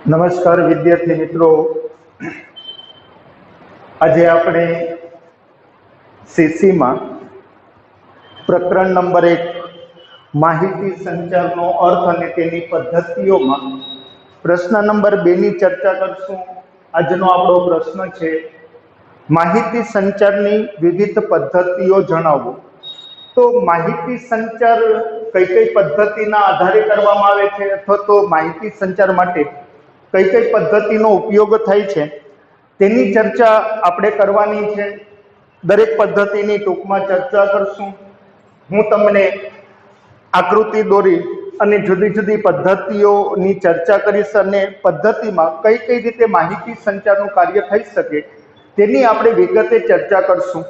નમસ્કાર વિદ્યાર્થી મિત્રો, આજે આપણે સીસીમાં પ્રકરણ નંબર 1 માહિતી સંચારનો અર્થ અને તેની પદ્ધતિઓમાં પ્રશ્ન નંબર 2 ની ચર્ચા કરશું। આજનો આપણો પ્રશ્ન છે, માહિતી સંચારની વિવિધ પદ્ધતિઓ જણાવો। તો માહિતી સંચાર કઈ કઈ પદ્ધતિના આધારે કરવામાં આવે છે અથવા તો માહિતી સંચાર માટે કઈ કઈ પદ્ધતિનો ઉપયોગ થાય છે તેની ચર્ચા આપણે કરવાની છે। દરેક પદ્ધતિની ટૂંકમાં ચર્ચા કરશું। હું તમને આકૃતિ દોરી અને જુદી જુદી પદ્ધતિઓની ચર્ચા કરીશ અને પદ્ધતિમાં કઈ કઈ રીતે માહિતી સંચારનું કાર્ય થઈ શકે તેની આપણે વિગતે ચર્ચા કરશું।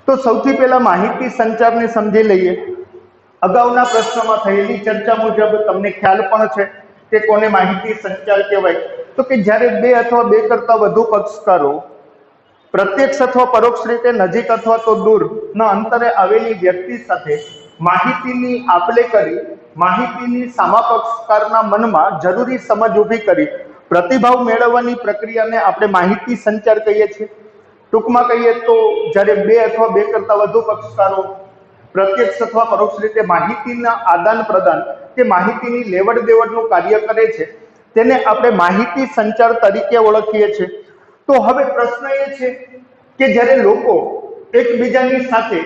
તો સૌથી પહેલા માહિતી સંચારને સમજી લઈએ। અગાઉના પ્રશ્નમાં થયેલી ચર્ચા મુજબ તમને ખ્યાલ પણ છે કે કોને માહિતી સંચાર કહેવાય, તો કે જ્યારે બે અથવા બે કરતા વધુ પક્ષકારો પ્રત્યક્ષ અથવા પરોક્ષ રીતે નજીક અથવા તો દૂરના અંતરે આવેલી વ્યક્તિ સાથે માહિતીની આપ-લે કરી માહિતીની સામા પક્ષકારના મનમાં જરૂરી સમજ ઊભી કરી પ્રતિભાવ મેળવવાની પ્રક્રિયાને આપણે માહિતી સંચાર કહીએ છીએ। ટૂંકમાં કહીએ તો જ્યારે બે અથવા બે કરતા વધુ પક્ષકારો પ્રત્યક્ષ અથવા પરોક્ષ રીતે માહિતીના આદાન પ્રદાન કે માહિતીની લેવડ દેવડનું કાર્ય કરે છે તેને આપણે માહિતી સંચાર તરીકે ઓળખીએ છીએ। તો હવે પ્રશ્ન એ છે કે જ્યારે લોકો એકબીજાની સાથે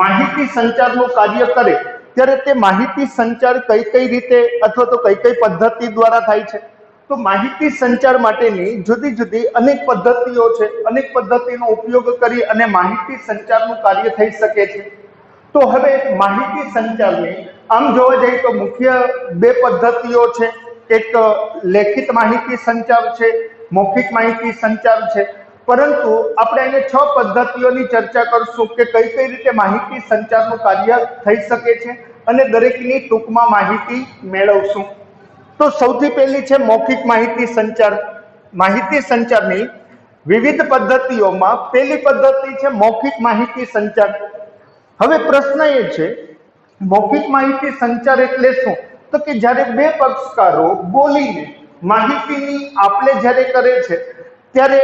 માહિતી સંચારનું કાર્ય કરે ત્યારે તે માહિતી સંચાર કઈ કઈ રીતે અથવા તો કઈ કઈ પદ્ધતિ દ્વારા થાય છે। તો માહિતી સંચાર માટેની જુદી જુદી અનેક પદ્ધતિઓ છે। અનેક પદ્ધતિનો ઉપયોગ કરી અને માહિતી સંચારનું કાર્ય થઈ શકે છે। તો હવે માહિતી સંચારની આમ જોવા જઈએ તો મુખ્ય બે પદ્ધતિઓ છે। એક લેખિત માહિતી સંચાર છે, મૌખિક માહિતી સંચાર છે। પરંતુ આપણે એને 6 પદ્ધતિઓની ચર્ચા કરશું કે કઈ કઈ રીતે માહિતી સંચારનું કાર્ય થઈ શકે છે અને દરેકની ટૂંકમાં માહિતી મેળવશું। તો સૌથી પહેલી છે મૌખિક માહિતી સંચાર। માહિતી સંચારની વિવિધ પદ્ધતિઓમાં પહેલી પદ્ધતિ છે મૌખિક માહિતી સંચાર। હવે પ્રશ્ન એ છે, મૌખિક માહિતી સંચાર એટલે શું? તો કે જ્યારે બે પક્ષકારો બોલીને માહિતીની આપ-લે જ્યારે કરે છે ત્યારે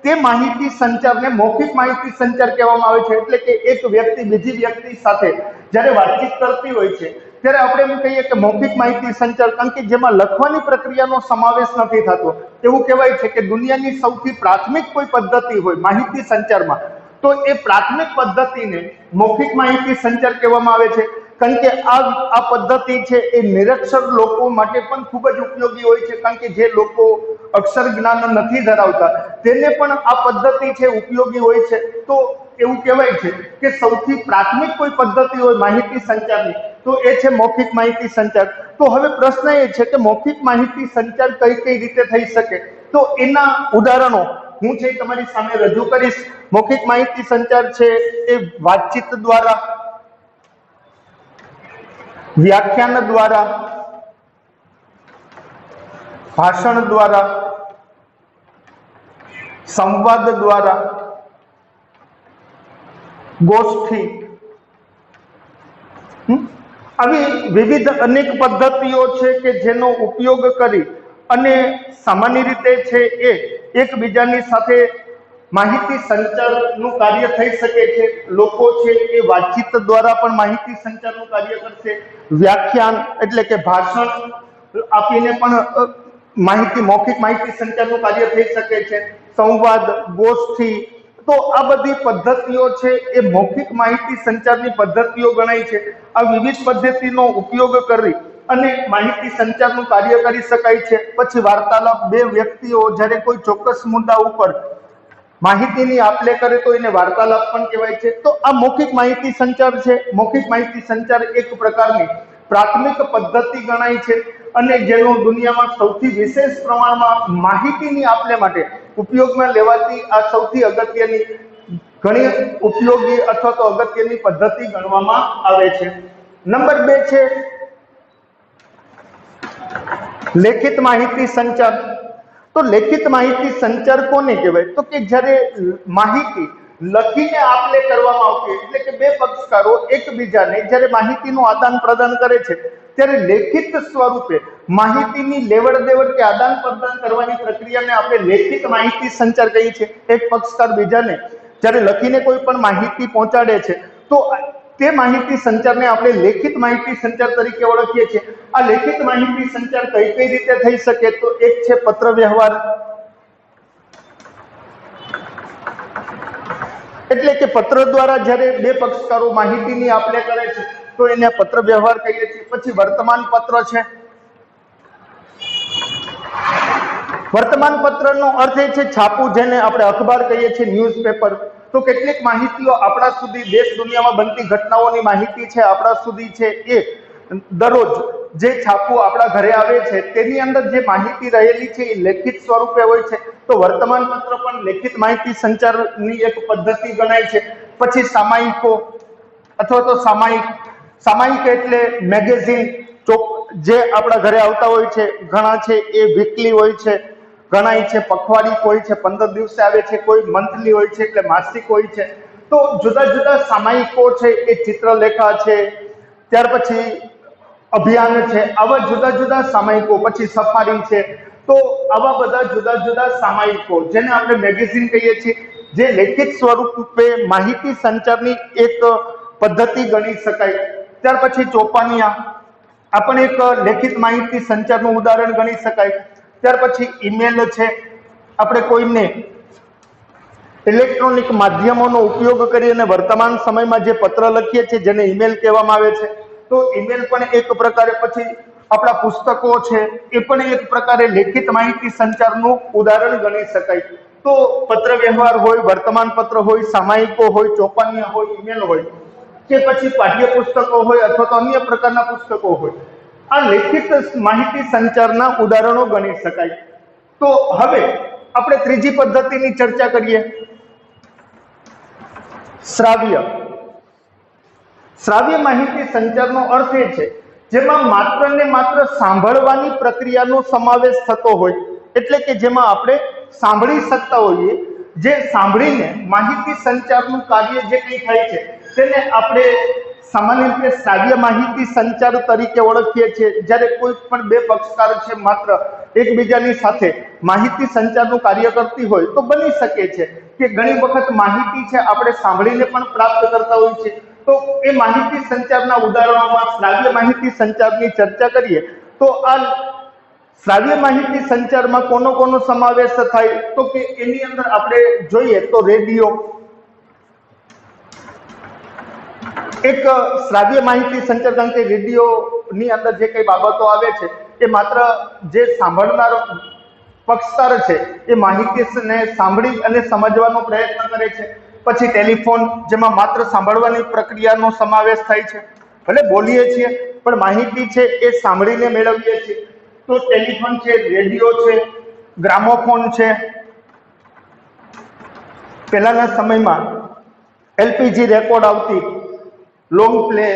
તે માહિતી સંચારને મૌખિક માહિતી સંચાર કહેવામાં આવે છે। એટલે કે એક વ્યક્તિ બીજી વ્યક્તિ સાથે જ્યારે વાતચીત કરતી હોય છે ત્યારે આપણે એમ કહીએ કે મૌખિક માહિતી સંચાર, કારણ કે જેમાં લખવાની પ્રક્રિયાનો સમાવેશ નથી થતો। એવું કહેવાય છે કે દુનિયાની સૌથી પ્રાથમિક કોઈ પદ્ધતિ હોય માહિતી સંચારમાં તો એ પ્રાથમિક પદ્ધતિને મૌખિક માહિતી સંચાર કહેવામાં આવે છે। કારણ કે આ પદ્ધતિ છે એ નિરક્ષર લોકો માટે પણ ખૂબ જ ઉપયોગી હોય છે, કારણ કે જે લોકો અક્ષર જ્ઞાન નથી ધરાવતા તેને પણ આ પદ્ધતિ છે ઉપયોગી હોય છે। તો એવું કહેવાય છે કે સૌથી પ્રાથમિક કોઈ પદ્ધતિ હોય માહિતી સંચારની તો એ છે મૌખિક માહિતી સંચાર। તો હવે પ્રશ્ન એ છે કે મૌખિક માહિતી સંચાર કઈ કઈ રીતે થઈ શકે, તો એના ઉદાહરણો હું છે તમારી સામે રજૂ કરીશ। મૌખિક માહિતી સંચાર છે એ વાતચીત દ્વારા, વ્યાખ્યાન દ્વારા, ભાષણ દ્વારા, સંવાદ દ્વારા, ગોષ્ઠી, આવી વિવિધ અનેક પદ્ધતિઓ છે કે જેનો ઉપયોગ કરી અને સામાન્ય રીતે છે એ એકબીજાની સાથે માહિતી સંચારનું કાર્ય થઈ શકે છે। લોકો છે એ વાતચીત દ્વારા પણ માહિતી સંચારનું કાર્ય કરશે, વ્યાખ્યાન એટલે કે ભાષણ આપીને પણ માહિતી મૌખિક માહિતી સંચારનું કાર્ય થઈ શકે છે, સંવાદ, ગોષ્ઠી। તો આ બધી પદ્ધતિઓ છે એ મૌખિક માહિતી સંચારની પદ્ધતિઓ ગણાય છે। આ વિવિધ પદ્ધતિનો ઉપયોગ કરી અને માહિતી સંચારનું કાર્ય કરી શકાય છે। પછી વાર્તાલાપ, બે વ્યક્તિઓ જ્યારે કોઈ ચોક્કસ મુદ્દા ઉપર માહિતીની આપ-લે કરે તો એને વાર્તાલાપ પણ કહેવાય છે। તો આ મૌખિક માહિતી સંચાર છે। મૌખિક માહિતી સંચાર એક પ્રકારની પ્રાથમિક પદ્ધતિ ગણાય છે અને જેનો દુનિયામાં સૌથી વિશેષ પ્રમાણમાં માહિતીની આપ-લે માટે ઉપયોગમાં લેવાતી આ સૌથી અગત્યની ઘણી ઉપયોગી અથવા તો અગત્યની પદ્ધતિ ગણવામાં આવે છે। નંબર 2 છે લેખિત માહિતી સંચાર। તો લેખિત માહિતી સંચાર કોને કહેવાય? તો કે જ્યારે માહિતી લખીને આપ-લે કરવામાં આવતી, એટલે કે બે પક્ષકારો એકબીજાને જ્યારે માહિતીનું આદાન પ્રદાન કરે છે ત્યારે લેખિત સ્વરૂપે માહિતીની લેવડ દેવડ કે આદાન પ્રદાન કરવાની પ્રક્રિયાને આપણે લેખિત માહિતી સંચાર કહીએ છીએ। એક પક્ષકાર બીજાને જ્યારે લખીને કોઈ પણ માહિતી પહોંચાડે છે તો તે માહિતી સંચારને આપણે લેખિત માહિતી સંચાર તરીકે ઓળખીએ છીએ। આ લેખિત માહિતી સંચાર કઈ કઈ રીતે થઈ શકે તો એક છે પત્ર વ્યવહાર, એટલે કે પત્ર દ્વારા જ્યારે બે પક્ષકારો માહિતીની આપ-લે કરે છે તો એને પત્ર વ્યવહાર કહીએ છીએ। પછી વર્તમાન પત્ર છે। વર્તમાન પત્રનો અર્થ એ છે છાપું, જેને આપણે અખબાર કહીએ છીએ, ન્યૂઝપેપર। તો કેટલીક માહિતીઓ આપણા સુધી દેશ દુનિયામાં બનતી ઘટનાઓની માહિતી છે આપણા સુધી છે એ દરરોજ જે છાપું આપણા ઘરે આવે છે તેની અંદર જે માહિતી રહેલી છે એ લેખિત સ્વરૂપે હોય છે। તો વર્તમાન પત્ર પણ લેખિત માહિતી સંચારની એક પદ્ધતિ ગણાય છે। પછી સામાયિકો અથવા તો સામાયિક એટલે મેગેઝિન જે આપણા ઘરે આવતા હોય છે, ઘણા છે એ વીકલી હોય છે, ઘણા છે પખવાડિક હોય છે, 15 દિવસે આવે છે, કોઈ મંથલી હોય છે એટલે માસિક હોય છે। તો જુદા જુદા સામાયિકો છે એ ચિત્રલેખા છે, ત્યાર પછી અભિયાન છે, આવા જુદા જુદા સામાયિકો, પછી સફારી છે। તો આવા બધા જુદા જુદા સામાયિકો જેને આપણે મેગેઝિન કહીએ છીએ, જે લેખિત સ્વરૂપે માહિતી સંચારની એક પદ્ધતિ ગણી શકાય। ત્યાર પછી ચોપાનિયા, આ પણ એક લેખિત માહિતી સંચારનું ઉદાહરણ ગણી શકાય। ત્યાર પછી ઈમેલ છે, આપણે કોઈને ઇલેક્ટ્રોનિક માધ્યમોનો ઉપયોગ કરીને વર્તમાન સમયમાં જે પત્ર લખીએ છીએ જેને ઈમેલ કહેવામાં આવે છે, તો ઈમેલ પણ એક પ્રકારે, પછી આપણા પુસ્તકો છે એ પણ એક પ્રકારે લેખિત માહિતી સંચારનું ઉદાહરણ ગણી શકાય। તો પત્ર વ્યવહાર હોય, વર્તમાન પત્ર હોય, સામાયિકો હોય, ચોપાનિયા હોય, ઈમેલ હોય કે પછી પાઠ્યપુસ્તકો હોય અથવા તો અન્ય પ્રકારના પુસ્તકો હોય, આ લેખિત માહિતી સંચારના ઉદાહરણો ગણી શકાય। તો હવે આપણે ત્રીજી પદ્ધતિની ચર્ચા કરીએ, શ્રાવ્ય। શ્રાવ્ય માહિતી સંચારનો અર્થ એ છે જેમાં માત્ર ને માત્ર સાંભળવાની પ્રક્રિયાનો સમાવેશ થતો હોય, એટલે કે જેમાં આપણે સાંભળી શકતા હોઈએ, જે સાંભળીને માહિતી સંચારનું કાર્ય જે કંઈ થાય છે તેને આપણે સામાન્ય રીતે શ્રાવ્ય માહિતી સંચાર તરીકે ઓળખીએ છીએ। જ્યારે કોઈ પણ બે પક્ષકાર છે માત્ર એકબીજાની સાથે માહિતી સંચારનું કાર્ય કરતી હોય તો બની શકે છે કે ઘણી વખત માહિતી છે આપણે સાંભળીને પણ પ્રાપ્ત કરતા હોય છે। તો એ માહિતી સંચારના ઉદાહરણોમાં શ્રાવ્ય માહિતી સંચારની ચર્ચા કરીએ તો આ શ્રાવ્ય માહિતી સંચારમાં કોનો સમાવેશ થાય તો કે એની અંદર આપણે જોઈએ તો રેડિયો એક શ્રાવ્ય માહિતી સંચાર, કારણ કે રેડિયોની અંદર જે કઈ બાબતો આવે છે એ માત્ર જે સાંભળનાર પક્ષકાર છે એ માહિતીને સાંભળી અને સમજવાનો પ્રયત્ન કરે છે। પછી ટેલિફોન, જેમાં માત્ર સાંભળવાની પ્રક્રિયાનો સમાવેશ થાય છે, ભલે બોલીએ છીએ પણ માહિતી છે એ સાંભળીને મેળવીએ છીએ, તો ટેલિફોન છે, રેડિયો છે, ગ્રામોફોન છે। પહેલાના સમયમાં એલપીજી રેકોર્ડ આવતી, લોંગ પ્લે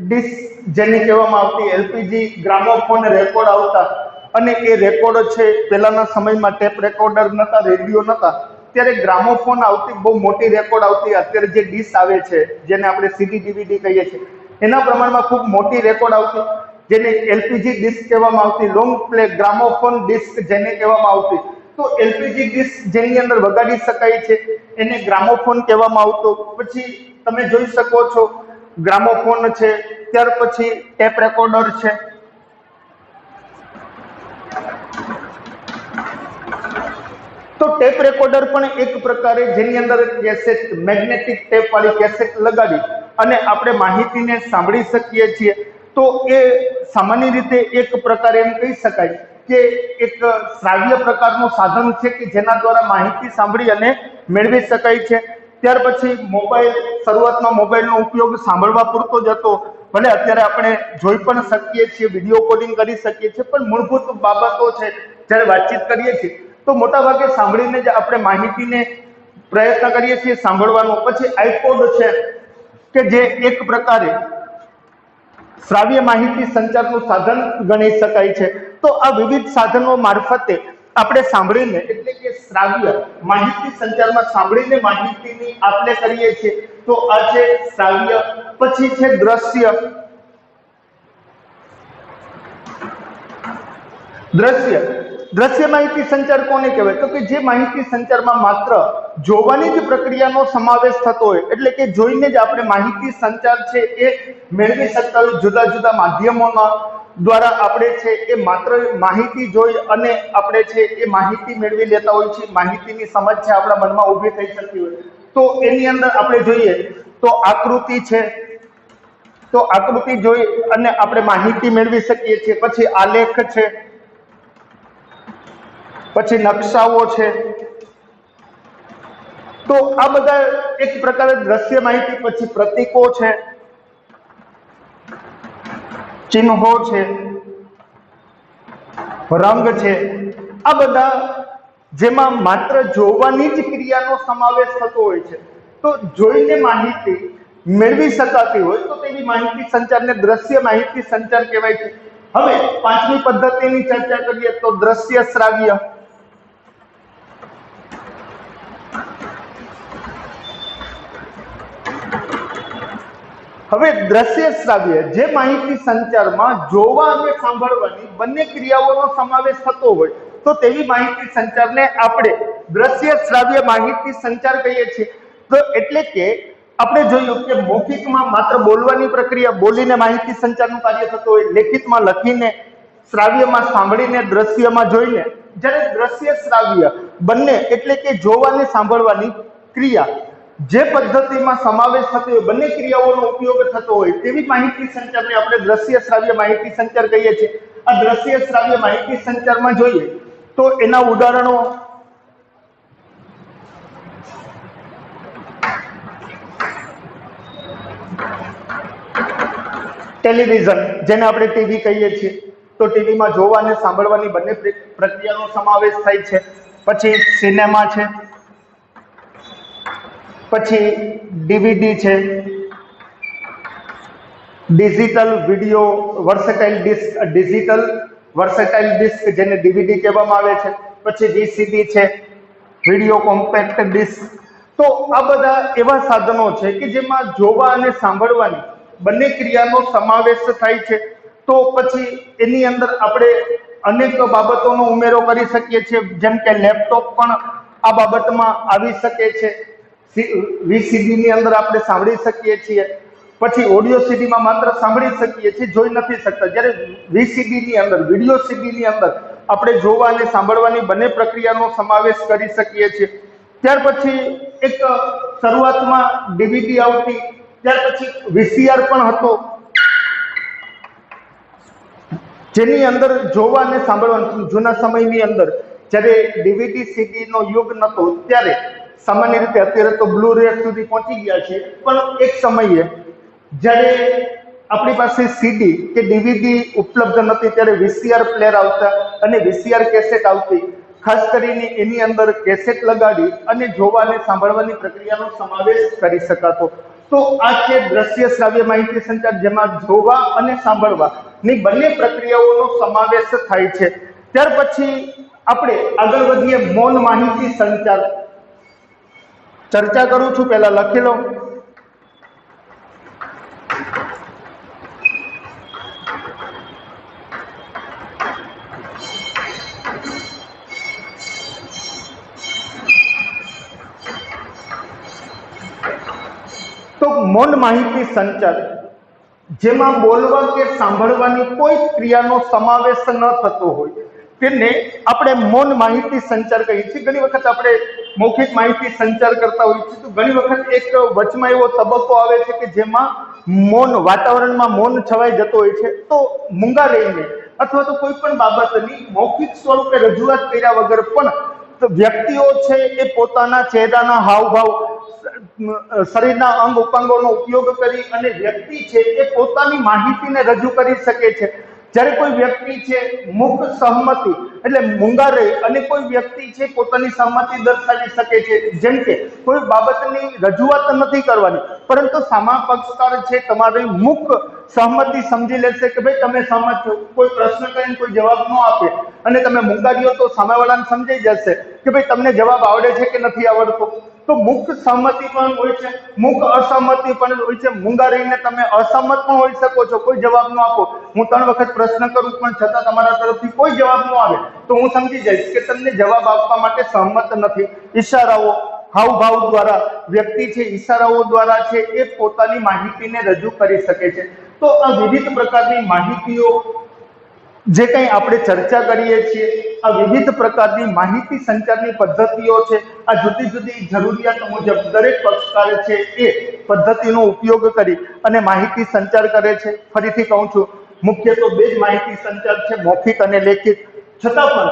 ડિસ્ક જેને કહેવામાં આવતી, એલપીજી ગ્રામોફોન રેકોર્ડ આવતા, અને એ રેકોર્ડ છે પહેલાના સમયમાં ટેપ રેકોર્ડર નતા, રેડિયો નતા, ત્યારે ગ્રામોફોન આવતી, બહુ મોટી રેકોર્ડ આવતી। અત્યારે જે ડિસ્ક આવે છે જેને આપણે સીડી ડીવીડી કહીએ છીએ એના પ્રમાણમાં ખૂબ મોટી રેકોર્ડ આવતી, જેને એલપીજી ડિસ્ક કહેવામાં આવતી, લોંગ પ્લે ગ્રામોફોન ડિસ્ક જેને કહેવામાં આવતી। તો એલપીજી ડિસ્ક જેની અંદર વગાડી શકાય છે એને ગ્રામોફોન કહેવામાં આવતો। પછી તમે જોઈ શકો છો ગ્રામોફોન છે, ત્યાર પછી ટેપ રેકોર્ડર છે। તો ટેપ રેકોર્ડર પણ એક પ્રકારે જેની અંદર કેસેટ, મેગ્નેટિક ટેપ વાળી કેસેટ લગાડી અને આપણે માહિતીને સાંભળી શકીએ છીએ। તો એ સામાન્ય રીતે એક પ્રકારે એમ કહી શકાય કે એક શ્રાવ્ય પ્રકારનું સાધન છે કે જેના દ્વારા માહિતી સાંભળી અને મેળવી શકાય છે। ત્યાર પછી મોબાઈલ, શરૂઆતમાં મોબાઈલનો ઉપયોગ સાંભળવા પૂરતો જ હતો, ભલે અત્યારે આપણે જોઈ પણ શકીએ છીએ, વિડીયો કોલિંગ કરી શકીએ છીએ, પણ મૂળભૂત બાબતો છે જ્યારે વાતચીત કરીએ છીએ તો મોટાભાગે સાંભળીને જ આપણે માહિતીને પ્રયત્ન કરીએ છીએ સાંભળવાનો। પછી આઈપોડ છે કે જે એક પ્રકારે શ્રાવ્ય માહિતી સંચારનું સાધન ગણી શકાય છે। તો આ વિવિધ સાધનો મારફતે આપણે સાંભળીને, એટલે કે શ્રાવ્ય માહિતી સંચારમાં સાંભળીને માહિતીની આપ-લે કરીએ છીએ, તો આ છે શ્રાવ્ય। પછી છે દ્રશ્ય। દ્રશ્ય દ્રશ્ય માહિતી સંચાર કોને કહેવાય? તો કે જે માહિતી સંચારમાં માત્ર જોવાની જ પ્રક્રિયાનો સમાવેશ થતો હોય, એટલે કે જોઈને જ આપણે માહિતી સંચાર છે એ મેળવી શકતા હોય. જુદા જુદા માધ્યમોના દ્વારા આપણે છે એ માત્ર માહિતી જોઈ અને આપણે છે એ માહિતી મેળવી લેતા હોય છે. માહિતીની સમજ છે આપણા મનમાં ઊભી થઈ શકતી હોય. તો એની અંદર આપણે જોઈએ તો આકૃતિ છે, તો આકૃતિ જોઈ અને આપણે માહિતી મેળવી શકીએ છીએ. પછી આલેખ છે, પછી નકશાઓ છે. તો આ બધા એક પ્રકારે દ્રશ્ય માહિતી. પછી પ્રતીકો છે, ચિહ્નો છે, રંગ છે, આ બધા જેમાં માત્ર જોવાની જ ક્રિયાનો સમાવેશ થતો હોય છે. તો જોઈને માહિતી મેળવી શકાતી હોય તો તેવી માહિતી સંચારને દ્રશ્ય માહિતી સંચાર કહેવાય છે. હવે પાંચમી પદ્ધતિની ચર્ચા કરીએ તો દ્રશ્ય શ્રાવ્ય. હવે દ્રશ્ય શ્રાવ્ય જે માહિતી સંચારમાં જોવા અને સાંભળવાની બંને ક્રિયાઓનો સમાવેશ થતો હોય તો તેવી માહિતી સંચારને આપણે દ્રશ્ય શ્રાવ્ય માહિતી સંચાર કહીએ છીએ. તો એટલે કે આપણે જોયું કે મૌખિકમાં માત્ર બોલવાની પ્રક્રિયા, બોલીને માહિતી સંચારનું કાર્ય થતું હોય, લેખિતમાં લખીને, શ્રાવ્યમાં સાંભળીને, દ્રશ્યમાં જોઈને. જ્યારે દ્રશ્ય શ્રાવ્ય બંને એટલે કે જોવાની સાંભળવાની ક્રિયા જે પદ્ધતિમાં સમાવેશ થતો હોય, બંને ક્રિયાઓનો ઉપયોગ થતો હોય તેવી માહિતી સંચારને આપણે દ્રશ્ય શ્રાવ્ય માહિતી સંચાર કહીએ છીએ. આ દ્રશ્ય શ્રાવ્ય માહિતી સંચારમાં જોઈએ તો એના ઉદાહરણો ટેલિવિઝન, જેને આપણે ટીવી કહીએ છીએ, તો ટીવીમાં જોવા અને સાંભળવાની બંને પ્રક્રિયાનો સમાવેશ થાય છે. પછી સિનેમા છે, પછી ડીવીડી છે, digital video versatile disc, digital versatile disc જેને ડીવીડી કહેવામાં આવે છે, પછી વીસીડી છે, વિડિયો કોમ્પેક્ટ ડિસ્ક. તો આ બધા એવા સાધનો છે કે જેમાં જોવા અને સાંભળવાની બંને ક્રિયાનો સમાવેશ થાય છે. તો પછી એની અંદર આપણે અનેક બાબતોનો ઉમેરો કરી શકીએ છીએ, જેમ કે લેપટોપ પણ આ બાબતમાં આવી શકે છે. વીસીડી ની અંદર આપણે સાંભળી શકીએ છીએ, પછી ઓડિયો સીડીમાં માત્ર સાંભળી શકીએ છીએ, જોઈ નથી શકતા. જ્યારે વીસીડી ની અંદર, વિડિયો સીડી ની અંદર આપણે જોવા અને સાંભળવાની બંને પ્રક્રિયાનો સમાવેશ કરી શકીએ છીએ. ત્યાર પછી એક શરૂઆતમાં ડીવીડી આવતી, ત્યાર પછી વીસીઆર પણ હતો, જેની અંદર જોવા અને સાંભળવાનું. જૂના સમયની અંદર જ્યારે ડીવીડી સીડી નો યુગ નતો ત્યારે સામાન્ય રીતે, અત્યારે તો બ્લુ રે સુધી પહોંચી ગયા છે, પણ એક સમયે જ્યારે આપણી પાસે સીડી કે ડીવીડી ઉપલબ્ધ નથી ત્યારે વીસીઆર પ્લેયર આવતા અને વીસીઆર કેસેટ આવતી. ખાસ કરીને એની અંદર કેસેટ લગાડી અને જોવા અને સાંભળવાની પ્રક્રિયાનો સમાવેશ કરી શકાતો. તો આ છે દ્રશ્ય શ્રાવ્ય માહિતી સંચાર, જેમાં જોવા અને સાંભળવા ની બંને પ્રક્રિયાઓનો સમાવેશ થાય છે. ત્યાર પછી આપણે આગળ વધીએ મૌન માહિતી સંચાર. ચર્ચા કરું છું, પહેલા લખી લો. તો મૌન માહિતી સંચાર જેમાં બોલવા કે સાંભળવાની કોઈ ક્રિયાનો સમાવેશ ન થતો હોય તેને આપણે મૌન માહિતી સંચાર કહીએ છીએ. ઘણી વખત આપણે મૌખિક માહિતી સંચાર કરતા હોઈએ છીએ, તો ઘણી વખત એક વચમાં એવો તબક્કો આવે છે કે જેમાં મૌન, વાતાવરણમાં મૌન છવાઈ જતો હોય છે. તો મૂંગા રહીને અથવા તો કોઈ પણ બાબતની મૌખિક સ્વરૂપે રજૂઆત કર્યા વગર પણ વ્યક્તિઓ છે એ પોતાના ચહેરાના હાવભાવ, શરીરના અંગ ઉપાંગોનો ઉપયોગ કરી અને વ્યક્તિ છે એ પોતાની માહિતીને રજૂ કરી શકે છે. જ્યારે કોઈ વ્યક્તિ છે મુખ સહમતિ એટલે મૂંગા રહી અને કોઈ વ્યક્તિ છે પોતાની સહમતિ દર્શાવી શકે છે, જેમ કે કોઈ બાબતની રજૂઆત નથી કરવાની પરંતુ સામા પક્ષકાર છે તમારી મુખ સહમતિ સમજી લેશે કે ભાઈ તમે સહમત છો. કોઈ પ્રશ્ન કરીને કોઈ જવાબ ન આપે અને તમે મૂંગા રહ્યો તો સામેવાળાને સમજાઈ જશે કે ભાઈ તમને જવાબ આવડે છે કે નથી આવડતો. તો મુક્ત સહમતિ પણ હોય છે, મુક્ત અસહમતિ પણ હોય છે. મૂંગા રહીને તમે અસહમત પણ હોઈ શકો છો, કોઈ જવાબ ન આપો. હું 3 વખત પ્રશ્ન કરું પણ છતાં તમારા તરફથી કોઈ જવાબ ન આવે તો હું સમજી જઈશ કે તમને જવાબ આપવા માટે સહમત નથી. ઈશારાઓ, હાવભાવ દ્વારા વ્યક્તિ છે ઈશારાઓ દ્વારા છે એ પોતાની માહિતીને રજૂ કરી શકે છે. તો આ વિવિધ પ્રકારની માહિતીઓ જે કંઈ આપણે ચર્ચા કરીએ છીએ, આ વિવિધ પ્રકારની માહિતી સંચારની પદ્ધતિઓ છે. આ જુદી જુદી જરૂરિયાત મુજબ દરેક પક્ષકાર છે એ પદ્ધતિનો ઉપયોગ કરી અને માહિતી સંચાર કરે છે. ફરીથી કહું છું, મુખ્ય તો 2 જ માહિતી સંચાર છે, મૌખિક અને લેખિત. છતાં પણ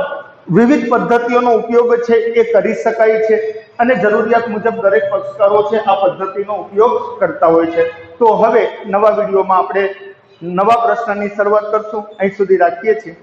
વિવિધ પદ્ધતિઓનો ઉપયોગ છે એ કરી શકાય છે અને જરૂરિયાત મુજબ દરેક પક્ષકારો છે આ પદ્ધતિનો ઉપયોગ કરતા હોય છે. તો હવે નવા વિડીયોમાં આપણે નવા પ્રશ્નની શરૂઆત કરશું. અહીં સુધી રાખીએ છીએ.